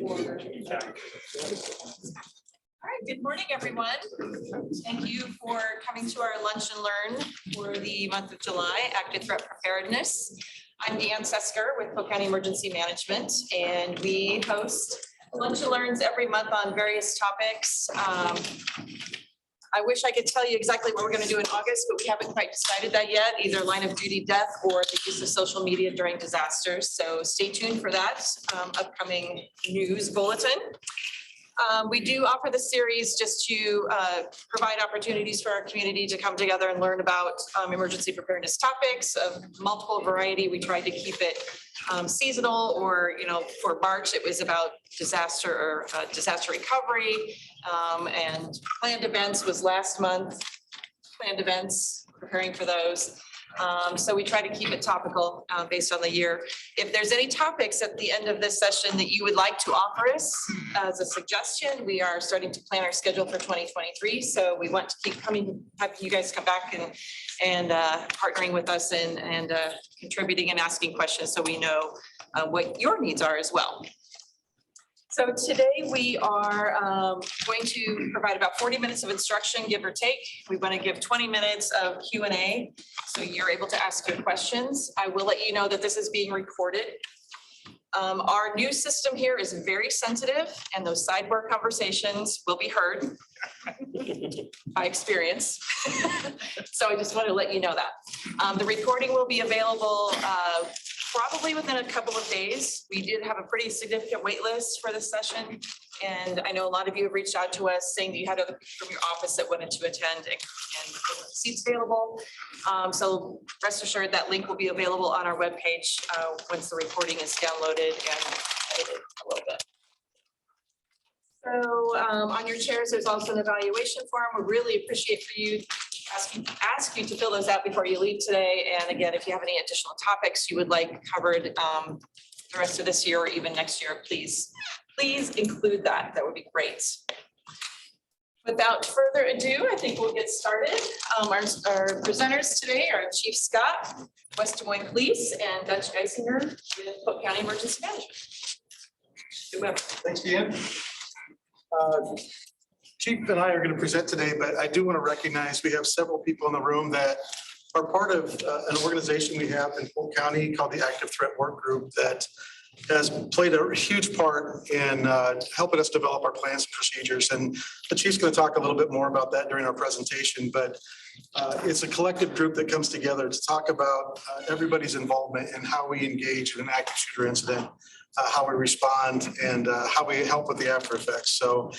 All right, good morning, everyone. Thank you for coming to our lunch and learn for the month of July, Active Threat Preparedness. I'm Deanne Sesker with Polk County Emergency Management, and we host lunch and learns every month on various topics. I wish I could tell you exactly what we're going to do in August, but we haven't quite decided that yet, either line of duty death or the use of social media during disasters. So stay tuned for that upcoming news bulletin. We do offer the series just to provide opportunities for our community to come together and learn about emergency preparedness topics of multiple variety. We tried to keep it seasonal, or, for March, it was about disaster or disaster recovery, and planned events was last month, planned events, preparing for those. So we try to keep it topical based on the year. If there's any topics at the end of this session that you would like to offer us as a suggestion, we are starting to plan our schedule for 2023. So we want to keep having you guys come back and partnering with us and contributing and asking questions so we know what your needs are as well. So today we are going to provide about 40 minutes of instruction, give or take. We want to give 20 minutes of Q&A, so you're able to ask your questions. I will let you know that this is being recorded. Our new system here is very sensitive, and those sidebar conversations will be heard by experience. So I just want to let you know that. The recording will be available probably within a couple of days. We did have a pretty significant wait list for this session. And I know a lot of you have reached out to us saying that you had other people from your office that wanted to attend and seats available. So rest assured that link will be available on our webpage once the recording is downloaded and edited a little bit. So on your chairs, there's also an evaluation form. We really appreciate for you ask you to fill those out before you leave today. And again, if you have any additional topics you would like covered the rest of this year or even next year, please include that. That would be great. Without further ado, I think we'll get started. Our presenters today are Chief Scott, West Des Moines Police, and Dutch Geisinger with Polk County Emergency Management. Thanks, Deanne. Chief and I are going to present today, but I do want to recognize we have several people in the room that are part of an organization we have in Polk County called the Active Threat Work Group that has played a huge part in helping us develop our plans and procedures. And the Chief's going to talk a little bit more about that during our presentation, but it's a collective group that comes together to talk about everybody's involvement and how we engage in an active shooter incident, how we respond, and how we help with the after effects. So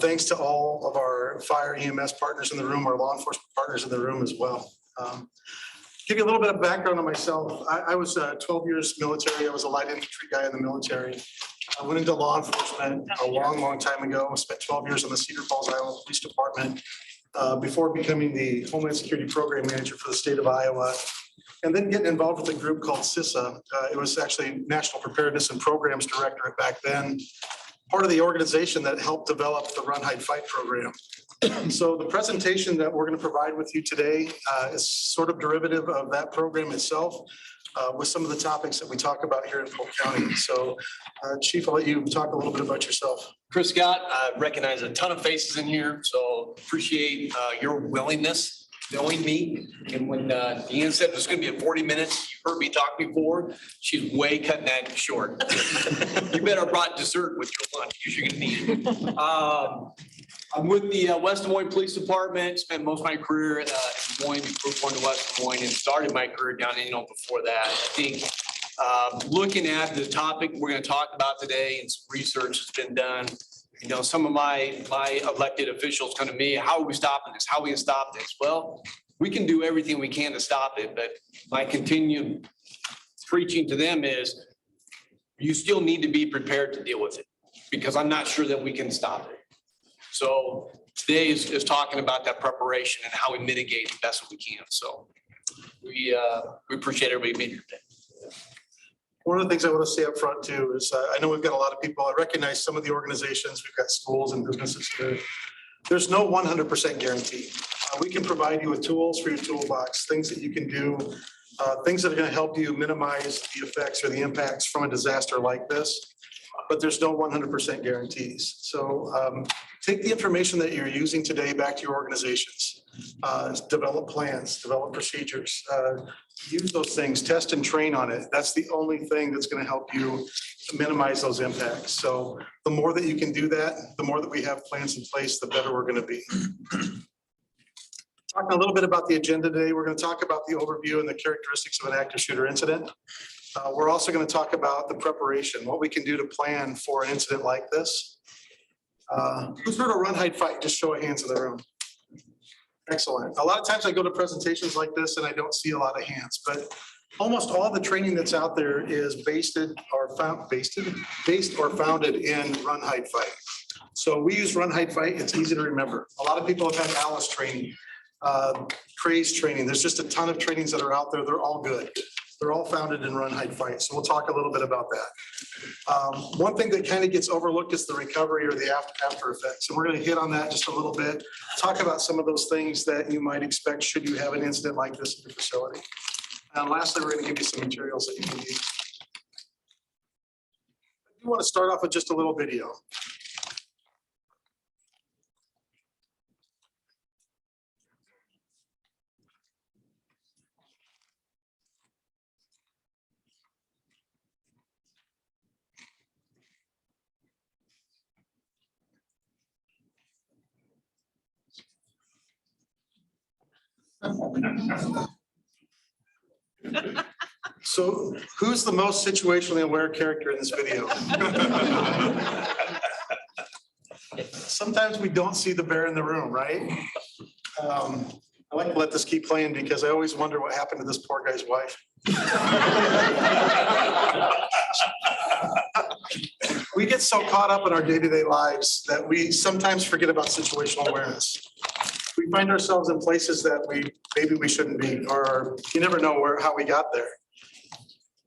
thanks to all of our fire EMS partners in the room, our law enforcement partners in the room as well. Give you a little bit of background on myself. I was 12 years military. I was a light infantry guy in the military. I went into law enforcement a long time ago. I spent 12 years in the Cedar Falls, Iowa Police Department before becoming the Homeland Security Program Manager for the state of Iowa. And then getting involved with a group called CISA. It was actually National Preparedness and Programs Directorate back then, part of the organization that helped develop the Run, Hide, Fight program. So the presentation that we're going to provide with you today is sort of derivative of that program itself with some of the topics that we talk about here in Polk County. So Chief, I'll let you talk a little bit about yourself. Chris Scott, I recognize a ton of faces in here, so appreciate your willingness knowing me. And when Deanne said it's going to be 40 minutes, you've heard me talk before, she's way cutting that short. You better have brought dessert with your lunch because you're going to need it. I'm with the West Des Moines Police Department, spent most of my career in Des Moines before going to West Des Moines, and started my career down in before that. I think looking at the topic we're going to talk about today, and some research has been done. Some of my elected officials come to me, how are we stopping this? How are we going to stop this? Well, we can do everything we can to stop it, but my continued preaching to them is you still need to be prepared to deal with it, because I'm not sure that we can stop it. So today is talking about that preparation and how we mitigate the best we can. So we appreciate everybody being here today. One of the things I want to say up front too is I know we've got a lot of people. I recognize some of the organizations. We've got schools and businesses here. There's no 100% guarantee. We can provide you with tools for your toolbox, things that you can do, things that are going to help you minimize the effects or the impacts from a disaster like this. but there's no 100% guarantees. So take the information that you're using today back to your organizations. Develop plans, develop procedures, use those things, test and train on it. That's the only thing that's going to help you minimize those impacts. So the more that you can do that, the more that we have plans in place, the better we're going to be. Talking a little bit about the agenda today, we're going to talk about the overview and the characteristics of an active shooter incident. We're also going to talk about the preparation, what we can do to plan for an incident like this. Who's heard of run, hide, fight? Just show of hands in the room. Excellent. A lot of times I go to presentations like this and I don't see a lot of hands, but almost all the training that's out there is based or founded in run, hide, fight. So we use run, hide, fight. It's easy to remember. A lot of people have had Alice training, craze training. There's just a ton of trainings that are out there. They're all good. They're all founded in run, hide, fight. So we'll talk a little bit about that. One thing that kind of gets overlooked is the recovery or the after effects. And we're going to hit on that just a little bit. Talk about some of those things that you might expect should you have an incident like this in your facility. And lastly, we're going to give you some materials that you can use. I do want to start off with just a little video. So who's the most situationally aware character in this video? Sometimes we don't see the bear in the room, right? I like to let this keep playing because I always wonder what happened to this poor guy's wife. We get so caught up in our day-to-day lives that we sometimes forget about situational awareness. We find ourselves in places that maybe we shouldn't be, or you never know how we got there.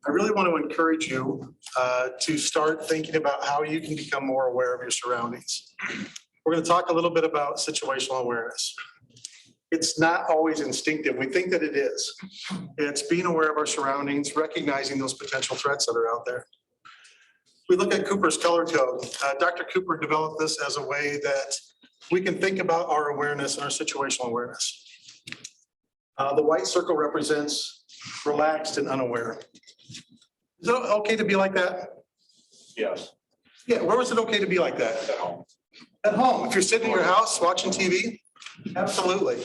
I really want to encourage you to start thinking about how you can become more aware of your surroundings. We're going to talk a little bit about situational awareness. It's not always instinctive. We think that it is. It's being aware of our surroundings, recognizing those potential threats that are out there. We look at Cooper's color code. Dr. Cooper developed this as a way that we can think about our awareness and our situational awareness. The white circle represents relaxed and unaware. Is it okay to be like that? Yes. Yeah, where was it okay to be like that? At home. At home. If you're sitting in your house watching TV, absolutely.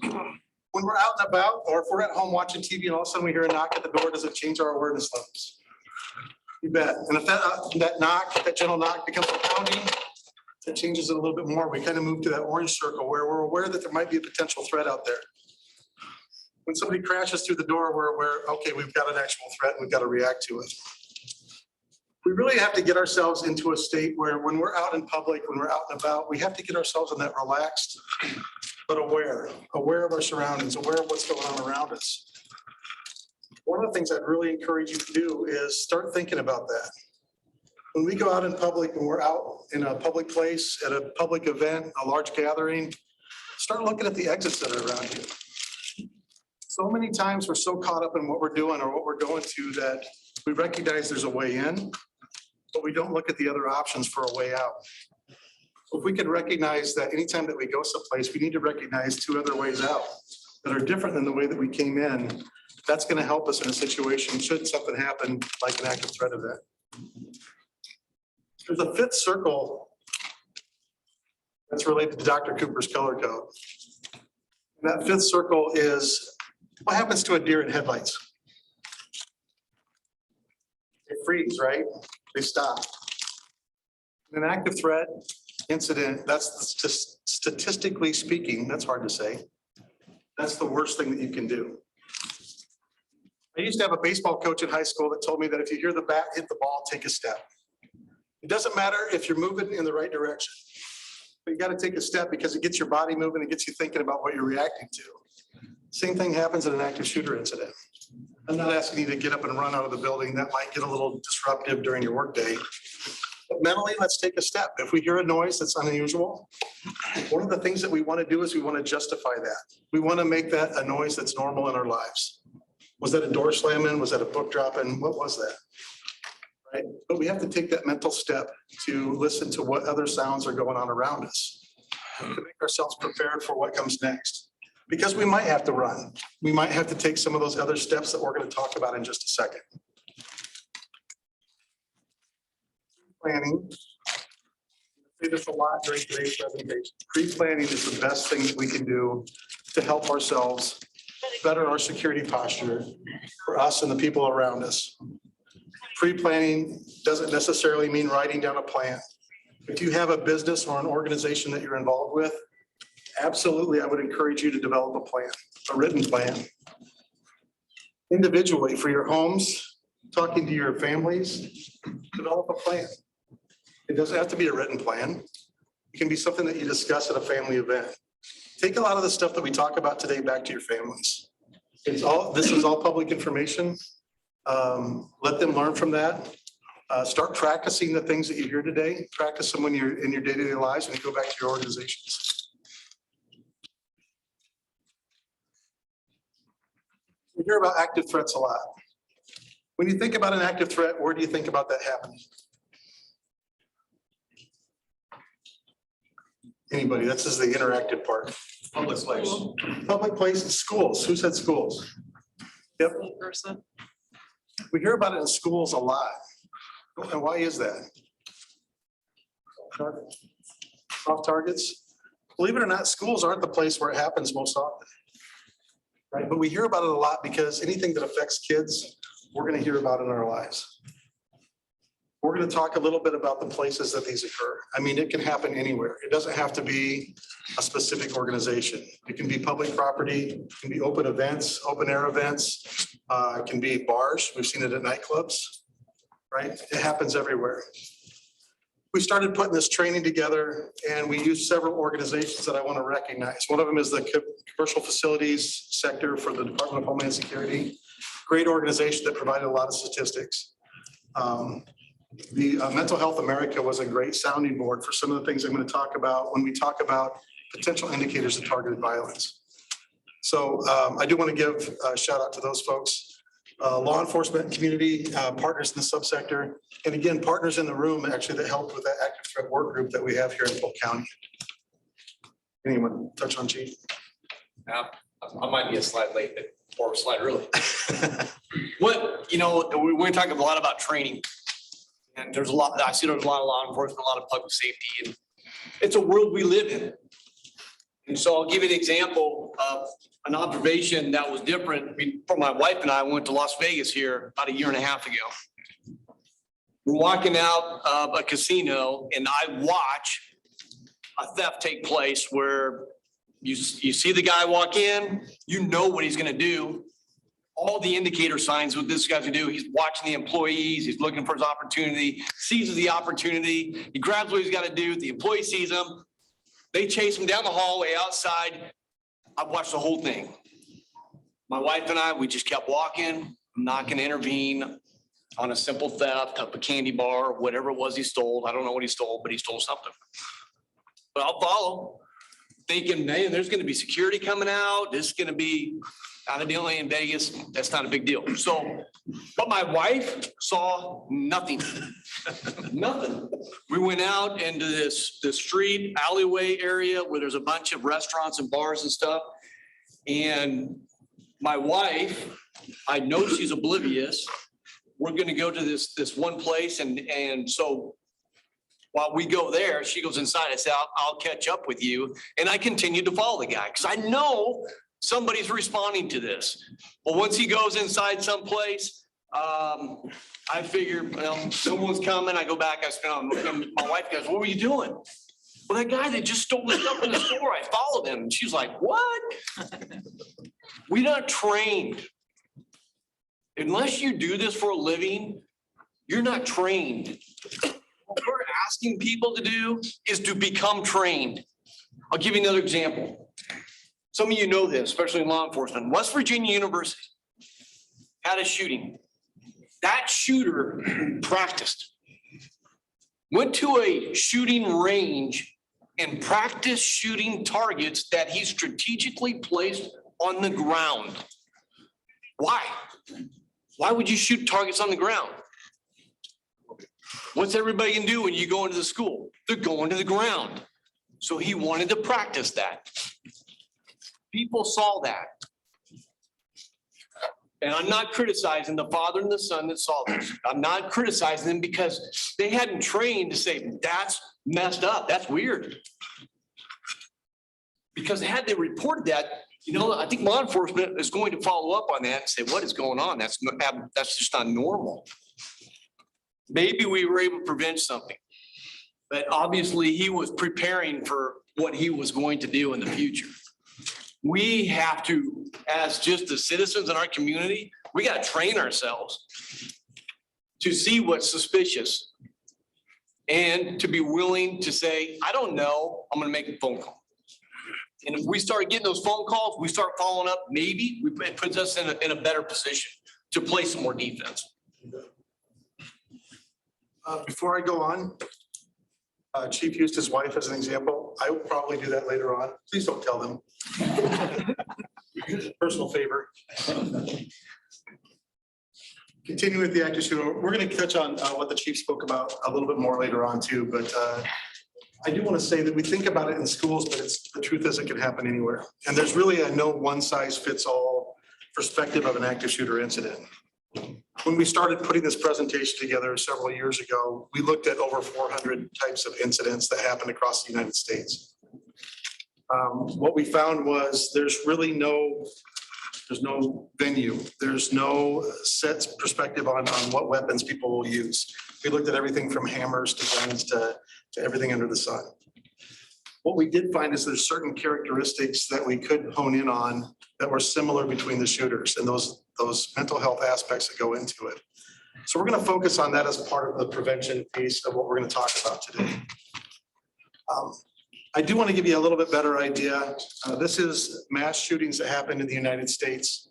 When we're out and about, or if we're at home watching TV and all of a sudden we hear a knock at the door, does it change our awareness levels? You bet. And if that gentle knock becomes a pounding, that changes it a little bit more. We kind of move to that orange circle where we're aware that there might be a potential threat out there. When somebody crashes through the door, we're aware, okay, we've got an actual threat and we've got to react to it. We really have to get ourselves into a state where when we're out in public, when we're out and about, we have to get ourselves in that relaxed, but aware of our surroundings, aware of what's going on around us. One of the things I'd really encourage you to do is start thinking about that. When we go out in public, when we're out in a public place, at a public event, a large gathering, start looking at the exits that are around you. So many times we're so caught up in what we're doing or what we're going to that we recognize there's a way in, but we don't look at the other options for a way out. So if we could recognize that anytime that we go someplace, we need to recognize two other ways out that are different than the way that we came in, that's going to help us in a situation should something happen like an active threat event. There's a fifth circle that's related to Dr. Cooper's color code. And that fifth circle is what happens to a deer in headlights? They freeze, right? They stop. In an active threat incident, that's just statistically speaking, that's hard to say. That's the worst thing that you can do. I used to have a baseball coach in high school that told me that if you hear the bat hit the ball, take a step. It doesn't matter if you're moving in the right direction, but you got to take a step because it gets your body moving. It gets you thinking about what you're reacting to. Same thing happens in an active shooter incident. I'm not asking you to get up and run out of the building. That might get a little disruptive during your workday. But mentally, let's take a step. If we hear a noise that's unusual, one of the things that we want to do is we want to justify that. We want to make that a noise that's normal in our lives. Was that a door slamming? Was that a book dropping? What was that? right? But we have to take that mental step to listen to what other sounds are going on around us, to make ourselves prepared for what comes next. Because we might have to run. We might have to take some of those other steps that we're going to talk about in just a second. Planning. I say this a lot during today's presentation. Pre-planning is the best thing that we can do to help ourselves better our security posture for us and the people around us. Pre-planning doesn't necessarily mean writing down a plan. If you have a business or an organization that you're involved with, absolutely, I would encourage you to develop a plan, a written plan. Individually, for your homes, talking to your families, develop a plan. It doesn't have to be a written plan. It can be something that you discuss at a family event. Take a lot of the stuff that we talk about today back to your families. This is all public information. Let them learn from that. Start practicing the things that you hear today. Practice them when you're in your day-to-day lives when you go back to your organizations. We hear about active threats a lot. When you think about an active threat, where do you think about that happening? Anybody? This is the interactive part. Public place. Public places, schools. Who said schools? Yep. We hear about it in schools a lot. And why is that? Soft targets. Believe it or not, schools aren't the place where it happens most often. Right? But we hear about it a lot because anything that affects kids, we're going to hear about in our lives. We're going to talk a little bit about the places that these occur. I mean, it can happen anywhere. It doesn't have to be a specific organization. It can be public property, it can be open events, open air events. It can be bars. We've seen it at nightclubs, right? It happens everywhere. We started putting this training together and we used several organizations that I want to recognize. One of them is the commercial facilities sector for the Department of Homeland Security. Great organization that provided a lot of statistics. The Mental Health America was a great sounding board for some of the things I'm going to talk about when we talk about potential indicators of targeted violence. So I do want to give a shout out to those folks, law enforcement, community partners in the subsector, and again, partners in the room actually that helped with that active threat work group that we have here in Polk County. Anyone touch on Chief? I might be a slide late, or a slide early. What, we're talking a lot about training. And there's a lot, I see there's a lot of law enforcement, a lot of public safety, and it's a world we live in. And so I'll give you an example of an observation that was different. I mean, for my wife and I went to Las Vegas here about 1.5 years ago. We're walking out of a casino and I watch a theft take place where you see the guy walk in, you know what he's gonna do. All the indicator signs what this guy's gonna do. He's watching the employees. He's looking for his opportunity, seizes the opportunity. He grabs what he's got to do. The employee sees him. They chase him down the hallway outside. I watched the whole thing. My wife and I, we just kept walking. I'm not gonna intervene on a simple theft of a candy bar or whatever it was he stole. I don't know what he stole, but he stole something. But I'll follow, thinking, man, there's gonna be security coming out. This is gonna be out of Disneyland in Vegas. That's not a big deal. So, but my wife saw nothing, nothing. We went out into the street alleyway area where there's a bunch of restaurants and bars and stuff. And my wife, I know she's oblivious. We're going to go to this one place. And so while we go there, she goes inside. I said, I'll catch up with you. And I continued to follow the guy because I know somebody's responding to this. But once he goes inside someplace, I figure, well, someone's coming. I go back, my wife goes, what were you doing? Well, that guy that just stole the stuff in the store, I followed him. And she's like, what? We're not trained. Unless you do this for a living, you're not trained. What we're asking people to do is to become trained. I'll give you another example. Some of you know this, especially in law enforcement. West Virginia University had a shooting. That shooter practiced, went to a shooting range and practiced shooting targets that he strategically placed on the ground. Why? Why would you shoot targets on the ground? What's everybody gonna do when you go into the school? They're going to the ground. So he wanted to practice that. People saw that. And I'm not criticizing the father and the son that saw this. I'm not criticizing them because they hadn't trained to say, that's messed up, that's weird. Because had they reported that, I think law enforcement is going to follow up on that and say, what is going on? That's just not normal. Maybe we were able to prevent something. But obviously he was preparing for what he was going to do in the future. We have to, as just the citizens in our community, we got to train ourselves to see what's suspicious and to be willing to say, I don't know, I'm going to make a phone call. And if we start getting those phone calls, we start following up, maybe it puts us in a better position to play some more defense. Before I go on, Chief used his wife as an example. I will probably do that later on. Please don't tell them. Personal favor. Continue with the active shooter. We're going to touch on what the chief spoke about a little bit more later on too, but I do want to say that we think about it in schools, but the truth is it can happen anywhere. And there's really a no one size fits all perspective of an active shooter incident. When we started putting this presentation together several years ago, we looked at over 400 types of incidents that happen across the United States. What we found was there's no venue. There's no set perspective on what weapons people will use. We looked at everything from hammers to guns to everything under the sun. What we did find is there's certain characteristics that we could hone in on that were similar between the shooters and those mental health aspects that go into it. So we're going to focus on that as part of the prevention piece of what we're going to talk about today. I do want to give you a little bit better idea. This is mass shootings that happened in the United States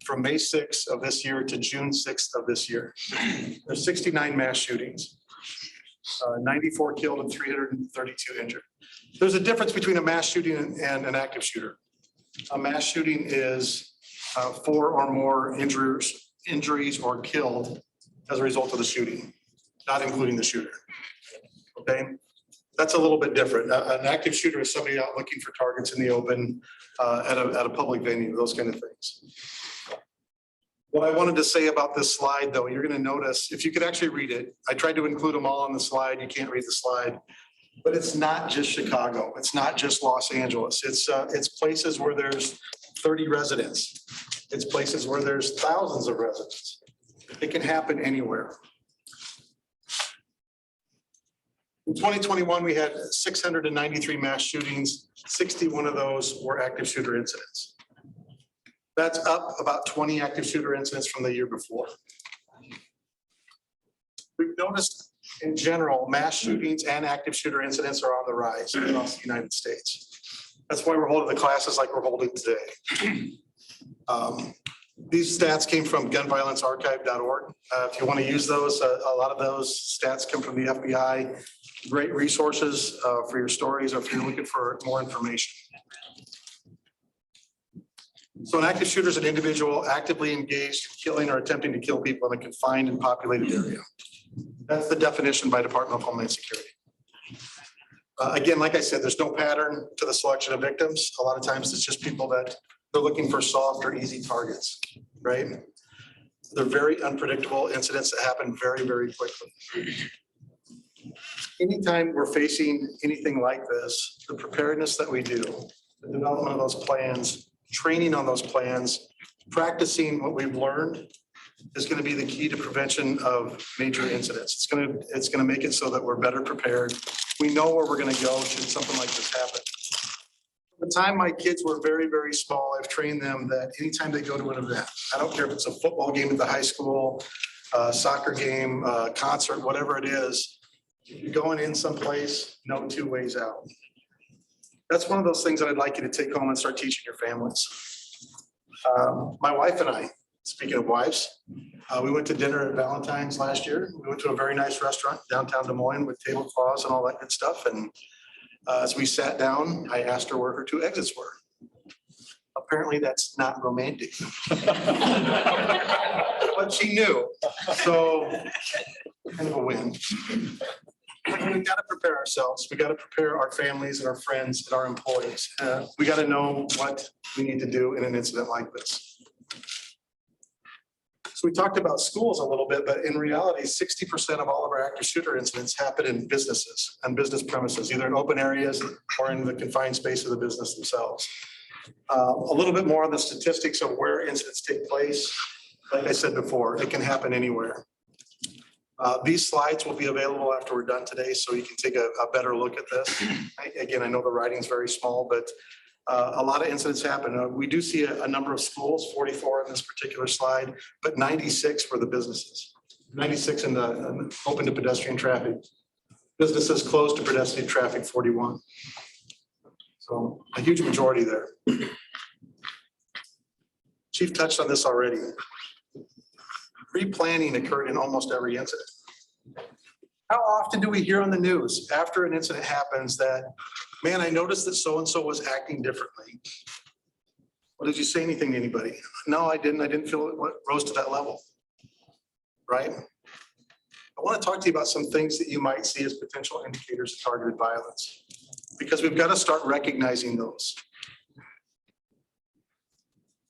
from May 6th of this year to June 6th of this year. There's 69 mass shootings, 94 killed and 332 injured. There's a difference between a mass shooting and an active shooter. A mass shooting is 4 or more injuries or killed as a result of the shooting, not including the shooter. Okay, that's a little bit different. An active shooter is somebody out looking for targets in the open at a public venue, those kind of things. What I wanted to say about this slide, though, you're going to notice, if you could actually read it, I tried to include them all on the slide. You can't read the slide. But it's not just Chicago. It's not just Los Angeles. It's places where there's 30 residents. It's places where there's thousands of residents. It can happen anywhere. In 2021, we had 693 mass shootings. 61 of those were active shooter incidents. That's up about 20 active shooter incidents from the year before. We've noticed in general, mass shootings and active shooter incidents are on the rise across the United States. That's why we're holding the classes like we're holding today. These stats came from gunviolencearchive.org. If you want to use those, a lot of those stats come from the FBI. Great resources for your stories or if you're looking for more information. So an active shooter is an individual actively engaged in killing or attempting to kill people in a confined and populated area. That's the definition by Department of Homeland Security. Again, like I said, there's no pattern to the selection of victims. A lot of times it's just people that they're looking for soft or easy targets, right? They're very unpredictable incidents that happen very, very quickly. Anytime we're facing anything like this, the preparedness that we do, the development of those plans, training on those plans, practicing what we've learned is going to be the key to prevention of major incidents. It's going to make it so that we're better prepared. We know where we're going to go should something like this happen. From the time my kids were very, very small, I've trained them that anytime they go to an event, I don't care if it's a football game at the high school, soccer game, concert, whatever it is, if you're going in someplace, no 2 ways out. That's one of those things that I'd like you to take home and start teaching your families. My wife and I, speaking of wives, we went to dinner at Valentine's last year. We went to a very nice restaurant downtown Des Moines with tablecloths and all that good stuff. And as we sat down, I asked her where her 2 exits were. Apparently that's not romantic. but she knew. So kind of a win. We've got to prepare ourselves. We got to prepare our families and our friends and our employees. We got to know what we need to do in an incident like this. So we talked about schools a little bit, but in reality, 60% of all of our active shooter incidents happen in businesses and business premises, either in open areas or in the confined space of the business themselves. A little bit more on the statistics of where incidents take place. Like I said before, it can happen anywhere. These slides will be available after we're done today, so you can take a better look at this. Again, I know the writing's very small, but a lot of incidents happen. We do see a number of schools, 44 in this particular slide, but 96 were the businesses. 96 in the open to pedestrian traffic. Businesses closed to pedestrian traffic, 41. So a huge majority there. Chief touched on this already. Pre-planning occurred in almost every incident. How often do we hear on the news after an incident happens that, man, I noticed that so-and-so was acting differently? Well, did you say anything to anybody? No, I didn't. I didn't feel it rose to that level. Right? I want to talk to you about some things that you might see as potential indicators of targeted violence, because we've got to start recognizing those.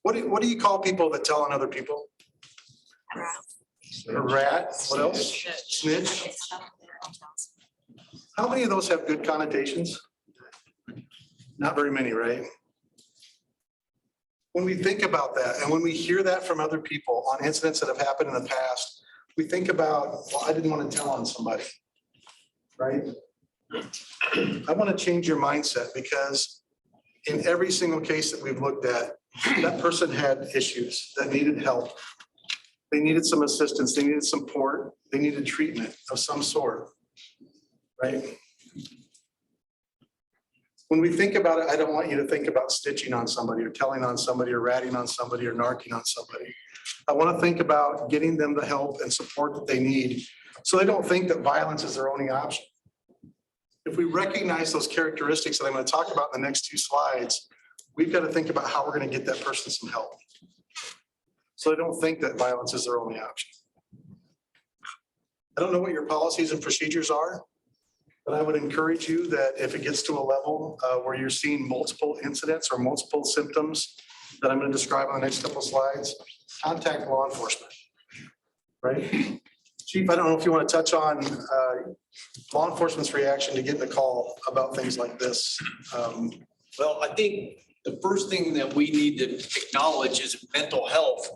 What do you call people that tell on other people? A rat, what else? Snitch. How many of those have good connotations? Not very many, right? When we think about that and when we hear that from other people on incidents that have happened in the past, we think about, well, I didn't want to tell on somebody, right? I want to change your mindset, because in every single case that we've looked at, that person had issues that needed help. They needed some assistance, they needed support, they needed treatment of some sort, right? When we think about it, I don't want you to think about stitching on somebody or telling on somebody or ratting on somebody or narking on somebody. I want to think about getting them the help and support that they need, so they don't think that violence is their only option. If we recognize those characteristics that I'm going to talk about in the next two slides, we've got to think about how we're going to get that person some help, so they don't think that violence is their only option. I don't know what your policies and procedures are, but I would encourage you that if it gets to a level where you're seeing multiple incidents or multiple symptoms that I'm going to describe on the next couple of slides, contact law enforcement, right? Chief, I don't know if you want to touch on law enforcement's reaction to getting a call about things like this. Well, I think the first thing that we need to acknowledge is mental health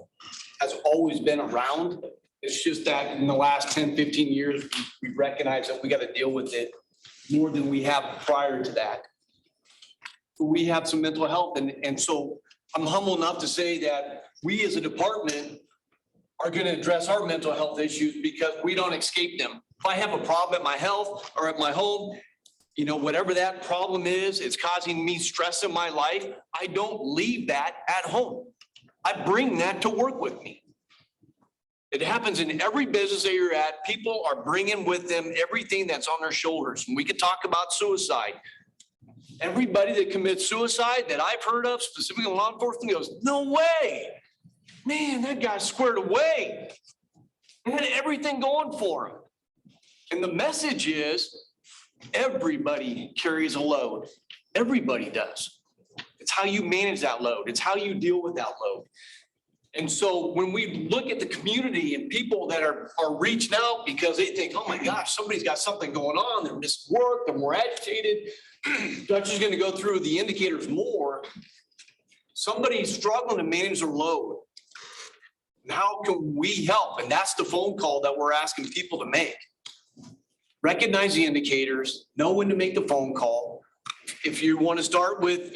has always been around. It's just that in the last 10, 15 years, we recognize that we got to deal with it more than we have prior to that. We have some mental health, and so I'm humble enough to say that we as a department are going to address our mental health issues, because we don't escape them. If I have a problem at my health or at my home, you know, whatever that problem is, it's causing me stress in my life, I don't leave that at home. I bring that to work with me. It happens in every business that you're at. People are bringing with them everything that's on their shoulders. And we could talk about suicide. Everybody that commits suicide that I've heard of, specifically in law enforcement, goes, no way. Man, that guy's squared away. He had everything going for him. And the message is, everybody carries a load. Everybody does. It's how you manage that load. It's how you deal with that load. And so when we look at the community and people that are reaching out because they think, oh my gosh, somebody's got something going on, they're missing work, they're more agitated, Dutch is going to go through the indicators more. Somebody's struggling to manage their load. And how can we help? And that's the phone call that we're asking people to make. Recognize the indicators, know when to make the phone call. If you want to start with,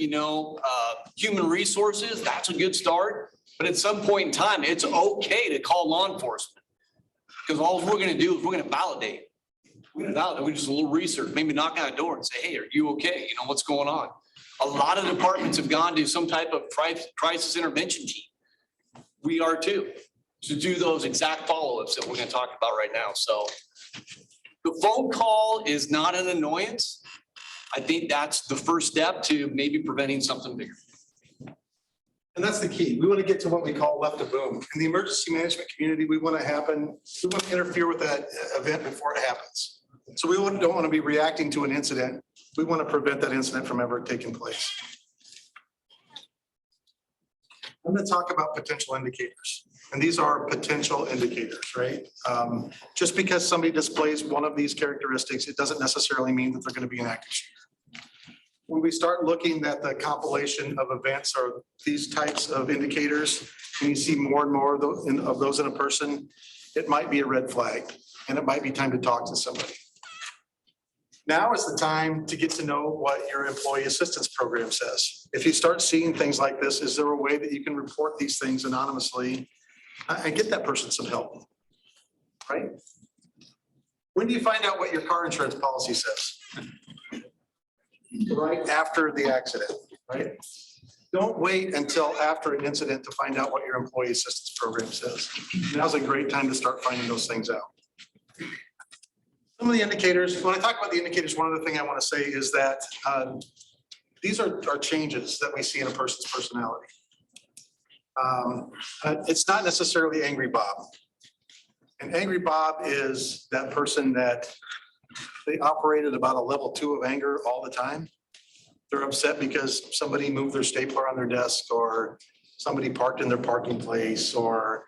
human resources, that's a good start. But at some point in time, it's okay to call law enforcement, because all we're going to do is we're going to validate. We're going to validate. We just a little research, maybe knock on a door and say, hey, are you okay? You know, what's going on? A lot of departments have gone to some type of crisis intervention team. We are too, to do those exact follow-ups that we're going to talk about right now. So the phone call is not an annoyance. I think that's the first step to maybe preventing something bigger. And that's the key. We want to get to what we call left of boom. In the emergency management community, we want to interfere with that event before it happens. So we don't want to be reacting to an incident. We want to prevent that incident from ever taking place. I'm going to talk about potential indicators. And these are potential indicators, right? Just because somebody displays one of these characteristics, it doesn't necessarily mean that they're going to be an active shooter. When we start looking at the compilation of events or these types of indicators, and you see more and more of those in a person, it might be a red flag, and it might be time to talk to somebody. Now is the time to get to know what your employee assistance program says. If you start seeing things like this, is there a way that you can report these things anonymously and get that person some help, right? When do you find out what your car insurance policy says? Right after the accident, right? Don't wait until after an incident to find out what your employee assistance program says. Now's a great time to start finding those things out. Some of the indicators, when I talk about the indicators, one other thing I want to say is that these are changes that we see in a person's personality. It's not necessarily Angry Bob. And Angry Bob is that person that they operate at about a level 2 of anger all the time. They're upset because somebody moved their stapler on their desk or somebody parked in their parking place or,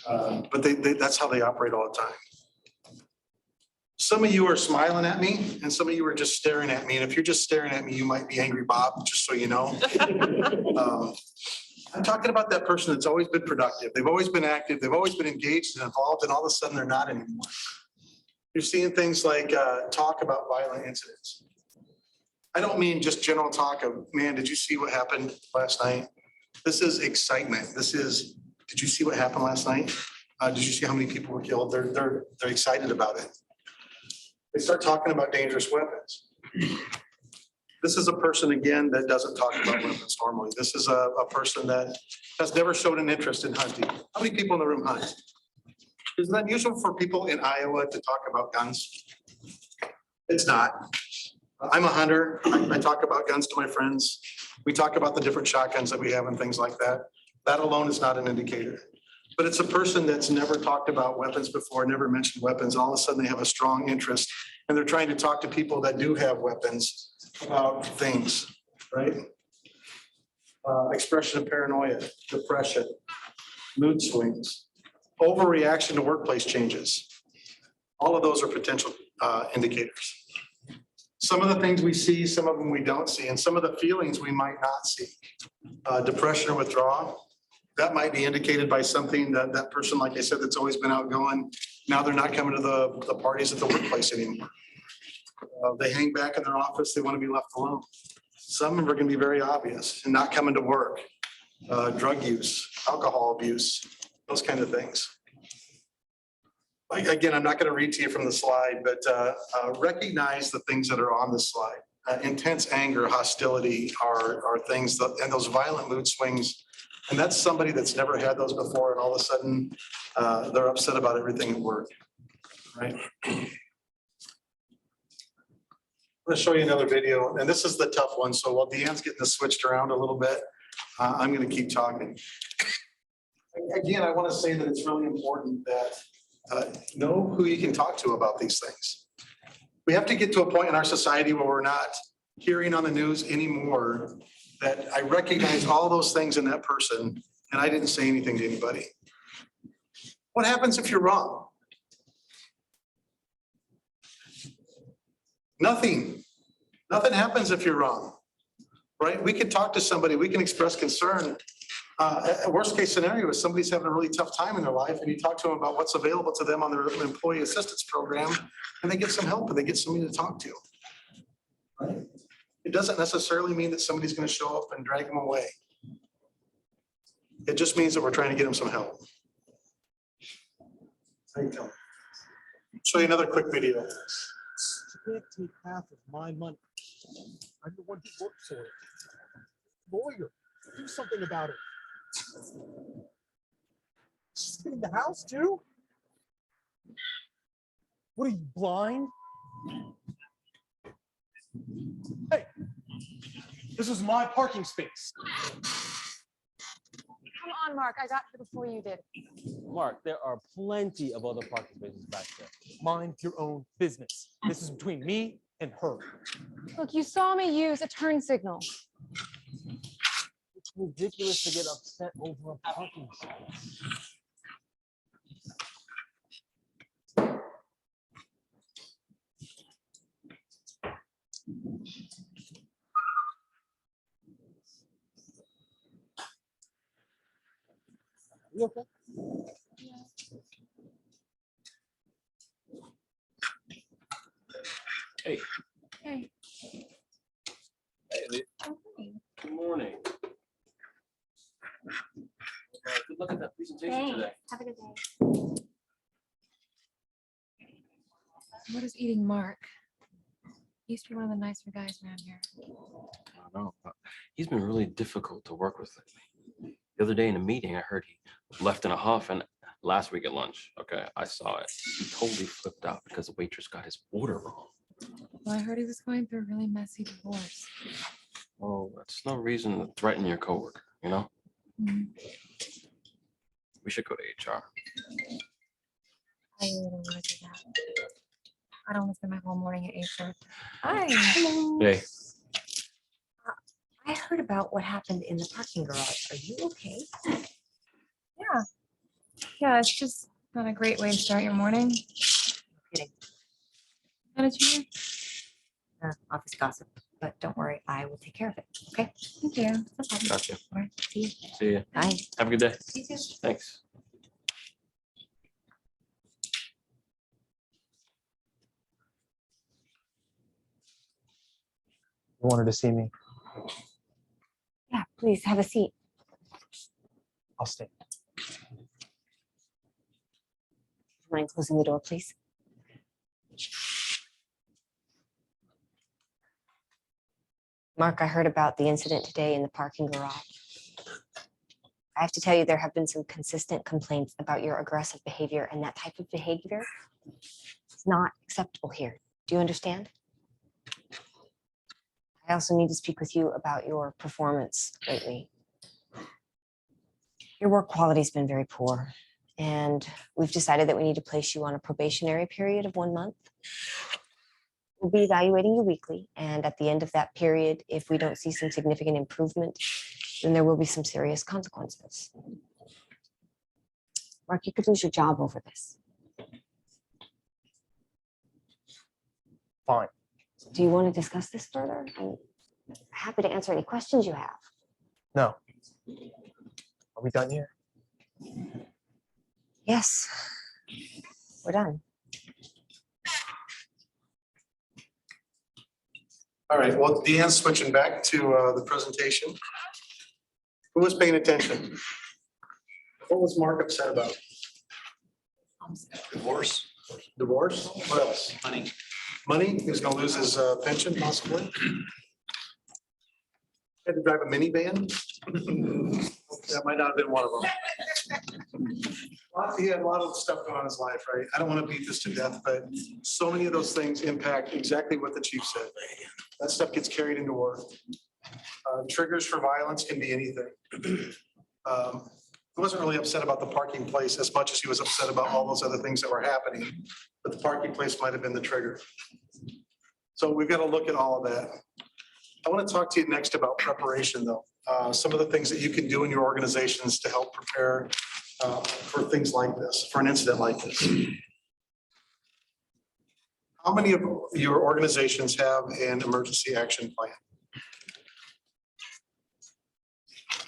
but that's how they operate all the time. Some of you are smiling at me and some of you are just staring at me. And if you're just staring at me, you might be Angry Bob, just so you know. I'm talking about that person that's always been productive. They've always been active. They've always been engaged and involved, and all of a sudden they're not anymore. You're seeing things like talk about violent incidents. I don't mean just general talk of, man, did you see what happened last night? This is excitement. This is, did you see what happened last night? Did you see how many people were killed? They're excited about it. They start talking about dangerous weapons. This is a person, again, that doesn't talk about weapons normally. This is a person that has never showed an interest in hunting. How many people in the room hunt? Is it unusual for people in Iowa to talk about guns? It's not. I'm a hunter. I talk about guns to my friends. We talk about the different shotguns that we have and things like that. That alone is not an indicator. But it's a person that's never talked about weapons before, never mentioned weapons. All of a sudden they have a strong interest and they're trying to talk to people that do have weapons about things, right? Expression of paranoia, depression, mood swings, overreaction to workplace changes. All of those are potential indicators. Some of the things we see, some of them we don't see, and some of the feelings we might not see. Depression or withdrawal, that might be indicated by something that person, like I said, that's always been outgoing. Now they're not coming to the parties at the workplace anymore. They hang back in their office, they want to be left alone. Some of them are going to be very obvious and not coming to work. Drug use, alcohol abuse, those kind of things. Again, I'm not going to read to you from the slide, but recognize the things that are on the slide. Intense anger, hostility are things that, and those violent mood swings. And that's somebody that's never had those before, and all of a sudden they're upset about everything at work, right? I'm going to show you another video, and this is the tough one. So while Deanne's getting this switched around a little bit, I'm going to keep talking. Again, I want to say that it's really important that know who you can talk to about these things. We have to get to a point in our society where we're not hearing on the news anymore that I recognize all those things in that person and I didn't say anything to anybody. What happens if you're wrong? Nothing. Nothing happens if you're wrong, right? We can talk to somebody, we can express concern. A worst case scenario is somebody's having a really tough time in their life and you talk to them about what's available to them on their employee assistance program and they get some help and they get somebody to talk to, right? It doesn't necessarily mean that somebody's going to show up and drag them away. It just means that we're trying to get them some help. Show you another quick video. You can't take half of my money. I'm the one who works for it. Lawyer, do something about it. She's in the house too? What are you, blind? Hey, this is my parking space. come on, Mark. I got here before you did. Mark, there are plenty of other parking spaces back there. Mind your own business. This is between me and her. Look, you saw me use a turn signal. It's ridiculous to get upset over a parking space. You okay? Hey. Hey. Hey, Lee. Good morning. Good luck at that presentation today. Have a good day. What is eating Mark? He used to be one of the nicer guys around here. I don't know. But he's been really difficult to work with lately. The other day in a meeting, I heard he left in a huff, and last week at lunch, okay, I saw it. He totally flipped out because the waitress got his order wrong. Well, I heard he was going through a really messy divorce. Oh, that's no reason to threaten your coworker, you know? Mhm. We should go to HR. I really don't want to do that. I don't want to spend my whole morning at HR. Hi. Hey, I heard about what happened in the parking garage. Are you okay? Yeah. Yeah, it's just not a great way to start your morning. Kidding. How did you hear? Office gossip, but don't worry, I will take care of it. Okay? Thank you. No problem. gotcha. All right. See you. See you. Bye. Have a good day. You too. Thanks. You wanted to see me? Yeah, please have a seat. I'll stay. Mind closing the door, please? Mark, I heard about the incident today in the parking garage. I have to tell you, there have been some consistent complaints about your aggressive behavior, and that type of behavior is not acceptable here. Do you understand? I also need to speak with you about your performance lately. Your work quality's been very poor, and we've decided that we need to place you on a probationary period of 1 month. We'll be evaluating you weekly, and at the end of that period, if we don't see some significant improvement, then there will be some serious consequences. Mark, you could lose your job over this. Fine. Do you want to discuss this further? I'm happy to answer any questions you have. No. Are we done here? Yes, we're done. All right, well, Deanne's switching back to the presentation. Who was paying attention? What was Mark upset about? Divorce, Divorce? What else? money. Money? He was gonna lose his pension possibly? Had to drive a minivan? That might not have been one of them. He had a lot of stuff going on in his life, right? I don't want to beat this to death, but so many of those things impact exactly what the chief said. That stuff gets carried into work. Triggers for violence can be anything. He wasn't really upset about the parking place as much as he was upset about all those other things that were happening, but the parking place might have been the trigger. So we've got to look at all of that. I want to talk to you next about preparation, though. Some of the things that you can do in your organizations to help prepare for things like this, for an incident like this. How many of your organizations have an emergency action plan?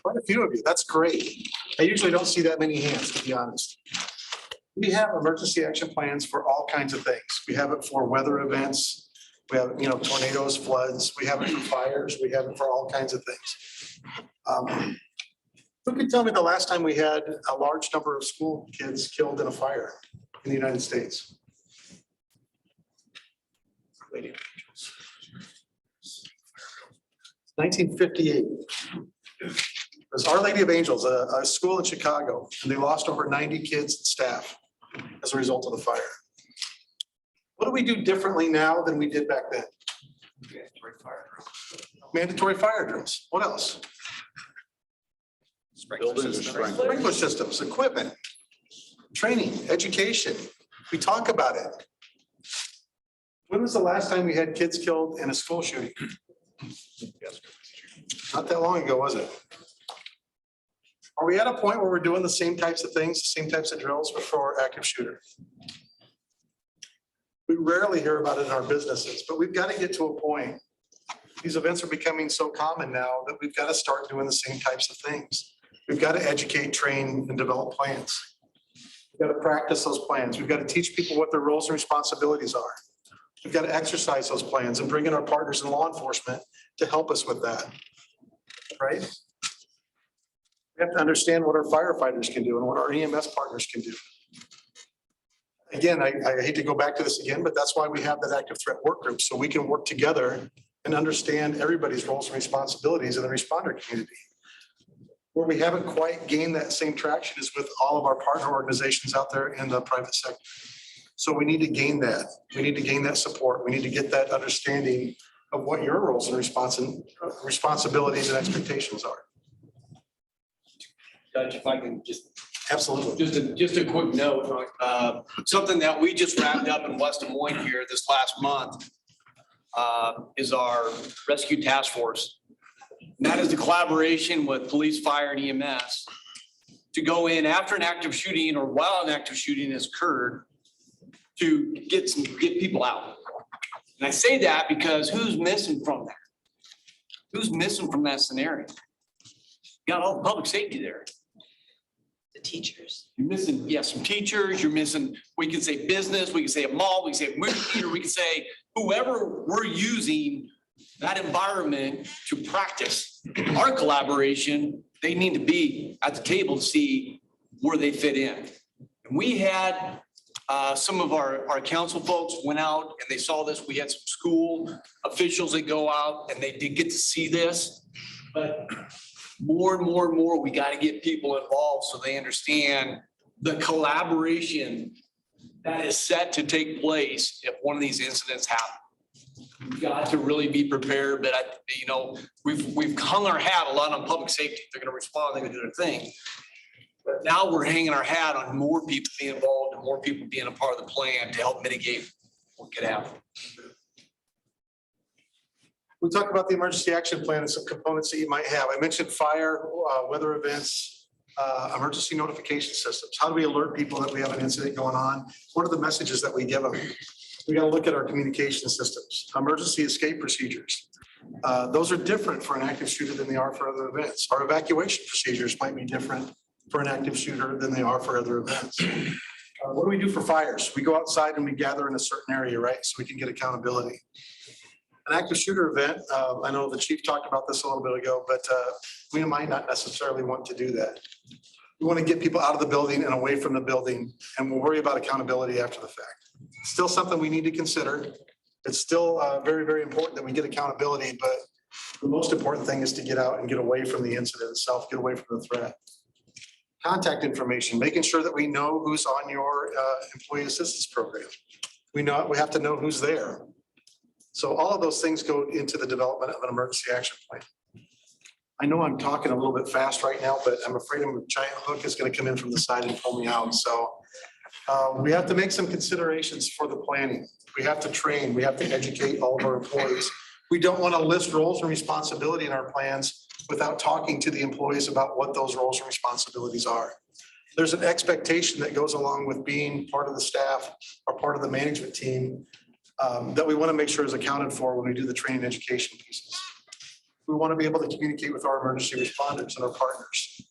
Quite a few of you. That's great. I usually don't see that many hands, to be honest. We have emergency action plans for all kinds of things. We have it for weather events. We have, tornadoes, floods. We have it for fires. We have it for all kinds of things. Who could tell me the last time we had a large number of school kids killed in a fire in the United States? Lady of Angels. 1958. It was Our Lady of Angels, a school in Chicago, and they lost over 90 kids and staff as a result of the fire. What do we do differently now than we did back then? Mandatory fire drills. What else? Sprinkler systems, equipment, training, education. We talk about it. When was the last time we had kids killed in a school shooting? Not that long ago, was it? Are we at a point where we're doing the same types of things, the same types of drills before active shooter? We rarely hear about it in our businesses, but we've got to get to a point. These events are becoming so common now that we've got to start doing the same types of things. We've got to educate, train, and develop plans. We've got to practice those plans. We've got to teach people what their roles and responsibilities are. We've got to exercise those plans and bring in our partners in law enforcement to help us with that, right? We have to understand what our firefighters can do and what our EMS partners can do. Again, I hate to go back to this again, but that's why we have that active threat work group, so we can work together and understand everybody's roles and responsibilities in the responder community. Where we haven't quite gained that same traction is with all of our partner organizations out there in the private sector. So we need to gain that. We need to gain that support. We need to get that understanding of what your roles and responsibilities and expectations are. Judge, if I can just, Absolutely. just a quick note, something that we just wrapped up in West Des Moines here this last month is our rescue task force. And that is the collaboration with police, fire, and EMS to go in after an active shooting or while an active shooting has occurred to get people out. And I say that because who's missing from that? Who's missing from that scenario? You got all the public safety there. The teachers. You're missing, yeah, some teachers, you're missing, we can say business, we can say a mall, we can say movie theater, we can say whoever we're using that environment to practice our collaboration, they need to be at the table to see where they fit in. And we had some of our council folks went out and they saw this. We had some school officials that go out and they did get to see this. But more and more and more, we got to get people involved so they understand the collaboration that is set to take place if one of these incidents happen. We've got to really be prepared, but we've hung our hat a lot on public safety. They're going to respond, they're going to do their thing. But now we're hanging our hat on more people being involved and more people being a part of the plan to help mitigate what could happen. We talked about the emergency action plan and some components that you might have. I mentioned fire, weather events, emergency notification systems. How do we alert people that we have an incident going on? What are the messages that we give them? We got to look at our communication systems, emergency escape procedures. Those are different for an active shooter than they are for other events. Our evacuation procedures might be different for an active shooter than they are for other events. What do we do for fires? We go outside and we gather in a certain area, right? So we can get accountability. An active shooter event, I know the chief talked about this a little bit ago, but we might not necessarily want to do that. We want to get people out of the building and away from the building, and we'll worry about accountability after the fact. Still something we need to consider. It's still very, very important that we get accountability, but the most important thing is to get out and get away from the incident itself, get away from the threat. Contact information, making sure that we know who's on your employee assistance program. We have to know who's there. So all of those things go into the development of an emergency action plan. I know I'm talking a little bit fast right now, but I'm afraid a giant hook is going to come in from the side and pull me out. So we have to make some considerations for the planning. We have to train, we have to educate all of our employees. We don't want to list roles and responsibility in our plans without talking to the employees about what those roles and responsibilities are. There's an expectation that goes along with being part of the staff or part of the management team that we want to make sure is accounted for when we do the training education pieces. We want to be able to communicate with our emergency responders and our partners.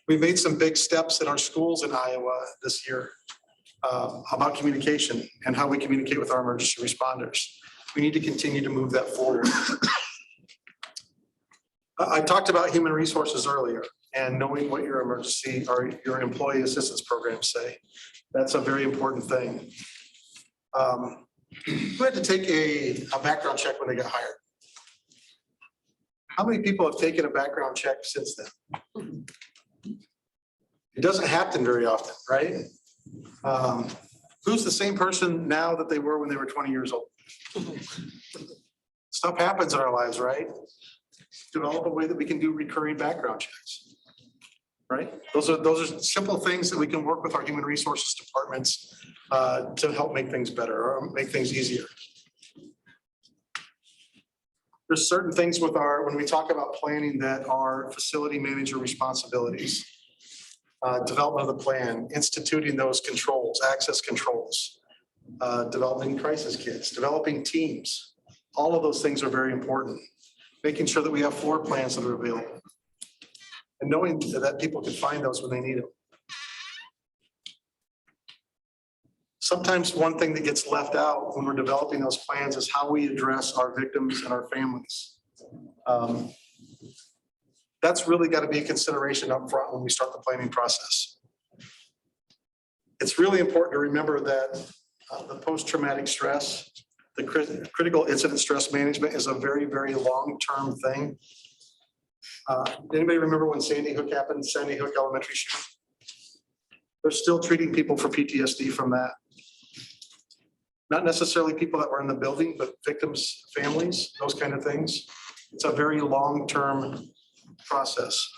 We've made some big steps in our schools in Iowa this year about communication and how we communicate with our emergency responders. We need to continue to move that forward. I talked about human resources earlier and knowing what your emergency or your employee assistance programs say. That's a very important thing. Who had to take a background check when they got hired? How many people have taken a background check since then? It doesn't happen very often, right? Who's the same person now that they were when they were 20 years old? Stuff happens in our lives, right? Develop a way that we can do recurring background checks. right? Those are simple things that we can work with our human resources departments to help make things better or make things easier. There's certain things with when we talk about planning that are facility manager responsibilities. Development of the plan, instituting those controls, access controls, developing crisis kits, developing teams. All of those things are very important. Making sure that we have floor plans that are available. And knowing that people can find those when they need them. Sometimes one thing that gets left out when we're developing those plans is how we address our victims and our families. That's really got to be a consideration up front when we start the planning process. It's really important to remember that the post-traumatic stress, the critical incident stress management is a very, very long-term thing. Anybody remember when Sandy Hook happened, Sandy Hook Elementary shooting? They're still treating people for PTSD from that. Not necessarily people that were in the building, but victims, families, those kind of things. It's a very long-term process.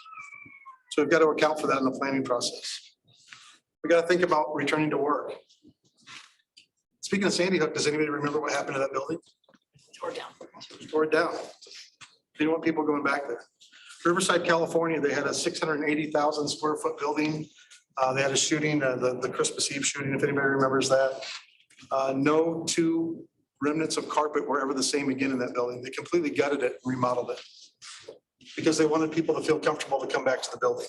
So we've got to account for that in the planning process. We got to think about returning to work. Speaking of Sandy Hook, does anybody remember what happened to that building? Tore down. Tore it down. Didn't want people going back there. Riverside, California, they had a 680,000 square foot building. They had a shooting, the Christmas Eve shooting, if anybody remembers that. No two remnants of carpet were ever the same again in that building. They completely gutted it and remodeled it because they wanted people to feel comfortable to come back to the building.